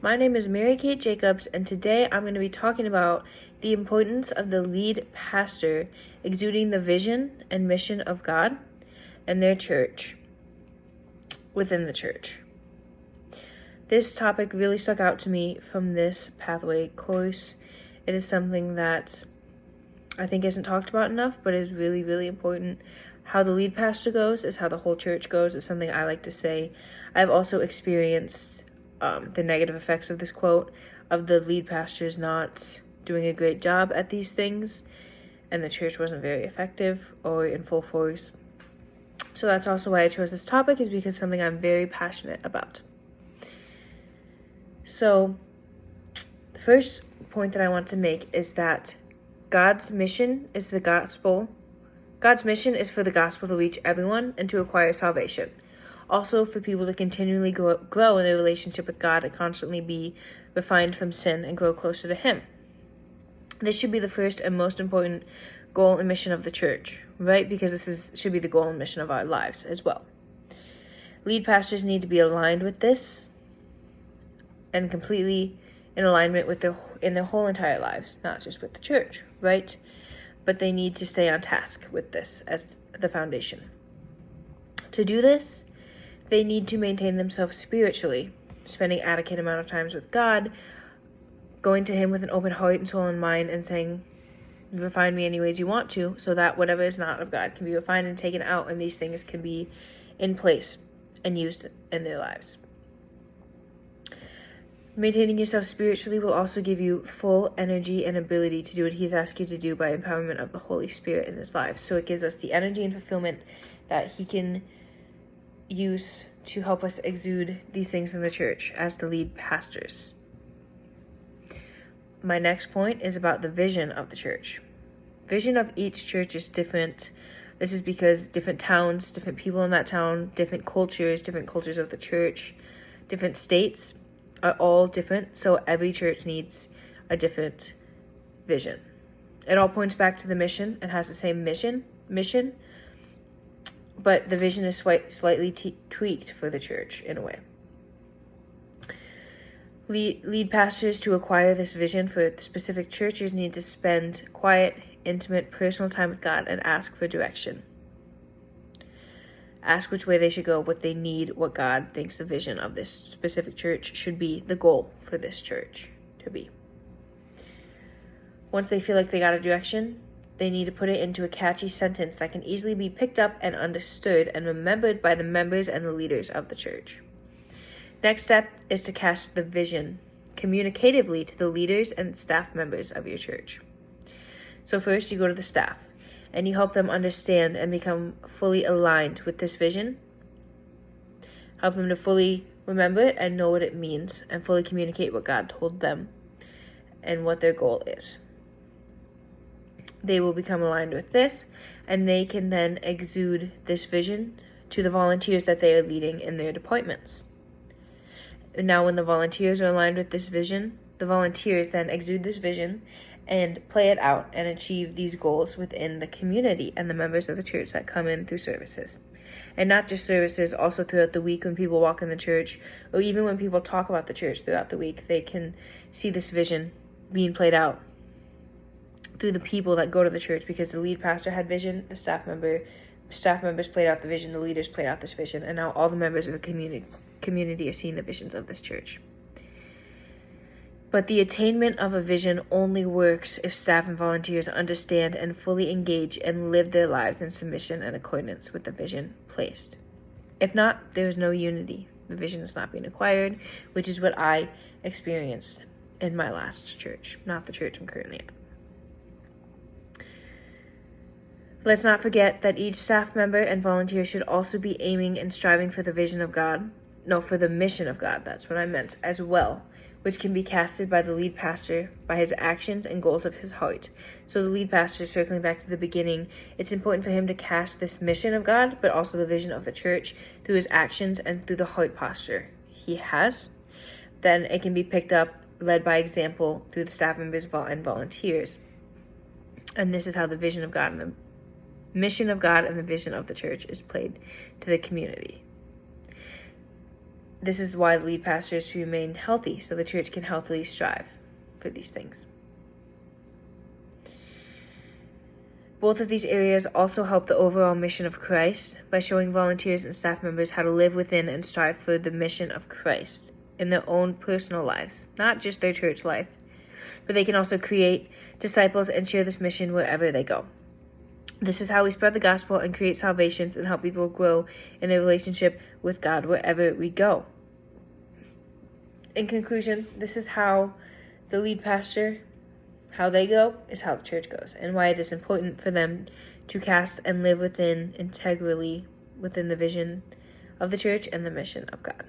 My name is Mary Kate Jacobs, and today I'm going to be talking about the importance of the lead pastor exuding the vision and mission of God and their church within the church. This topic really stuck out to me from this pathway course. It is something that I think isn't talked about enough, but is really, really important. How the lead pastor goes is how the whole church goes. It's something I like to say. I've also experienced the negative effects of this quote, of the lead pastors not doing a great job at these things, and the church wasn't very effective or in full force. So that's also why I chose this topic, is because it's something I'm very passionate about. So the first point that I want to make is that God's mission is the gospel. God's mission is for the gospel to reach everyone and to acquire salvation. Also for people to continually grow in their relationship with God and constantly be refined from sin and grow closer to Him. This should be the first and most important goal and mission of the church, right? Because this should be the goal and mission of our lives as well. Lead pastors need to be aligned with this and completely in alignment with their whole entire lives, not just with the church, right? But they need to stay on task with this as the foundation. To do this, they need to maintain themselves spiritually, spending adequate amount of times with God, going to Him with an open heart and soul and mind, and saying, refine me any ways you want to, so that whatever is not of God can be refined and taken out, and these things can be in place and used in their lives. Maintaining yourself spiritually will also give you full energy and ability to do what He's asked you to do by empowerment of the Holy Spirit in His life. So it gives us the energy and fulfillment that He can use to help us exude these things in the church as the lead pastors. My next point is about the vision of the church. Vision of each church is different. This is because different towns, different people in that town, different cultures of the church, different states are all different, so every church needs a different vision. It all points back to the mission and has the same mission, but the vision is slightly tweaked for the church in a way. Lead pastors, to acquire this vision for specific churches, need to spend quiet, intimate, personal time with God and ask for direction. Ask which way they should go, what they need, what God thinks the vision of this specific church should be, the goal for this church to be. Once they feel like they got a direction, they need to put it into a catchy sentence that can easily be picked up and understood and remembered by the members and the leaders of the church. Next step is to cast the vision communicatively to the leaders and staff members of your church. So first you go to the staff and you help them understand and become fully aligned with this vision. Help them to fully remember it and know what it means and fully communicate what God told them and what their goal is. They will become aligned with this, and they can then exude this vision to the volunteers that they are leading in their departments. And now when the volunteers are aligned with this vision, the volunteers then exude this vision and play it out and achieve these goals within the community and the members of the church that come in through services. And not just services, also throughout the week when people walk in the church, or even when people talk about the church throughout the week, they can see this vision being played out through the people that go to the church, because the lead pastor had vision, the staff members played out the vision, the leaders played out this vision, and now all the members of the community are seeing the visions of this church. But the attainment of a vision only works if staff and volunteers understand and fully engage and live their lives in submission and accordance with the vision placed. If not, there is no unity. The vision is not being acquired, which is what I experienced in my last church, not the church I'm currently at. Let's not forget that each staff member and volunteer should also be aiming and striving for the vision of God. No, for the mission of God, that's what I meant, as well, which can be casted by the lead pastor by his actions and goals of his heart. So the lead pastor, circling back to the beginning, it's important for him to cast this mission of God, but also the vision of the church through his actions and through the heart posture he has. Then it can be picked up, led by example, through the staff members and volunteers. And this is how the vision of God and the mission of God and the vision of the church is played to the community. this is why the lead pastor is to remain healthy, so the church can healthily strive for these things. Both of these areas also help the overall mission of Christ by showing volunteers and staff members how to live within and strive for the mission of Christ in their own personal lives, not just their church life, but they can also create disciples and share this mission wherever they go. This is how we spread the gospel and create salvations and help people grow in their relationship with God wherever we go. In conclusion, this is how the lead pastor, how they go, is how the church goes, and why it is important for them to cast and live integrally within the vision of the church and the mission of God.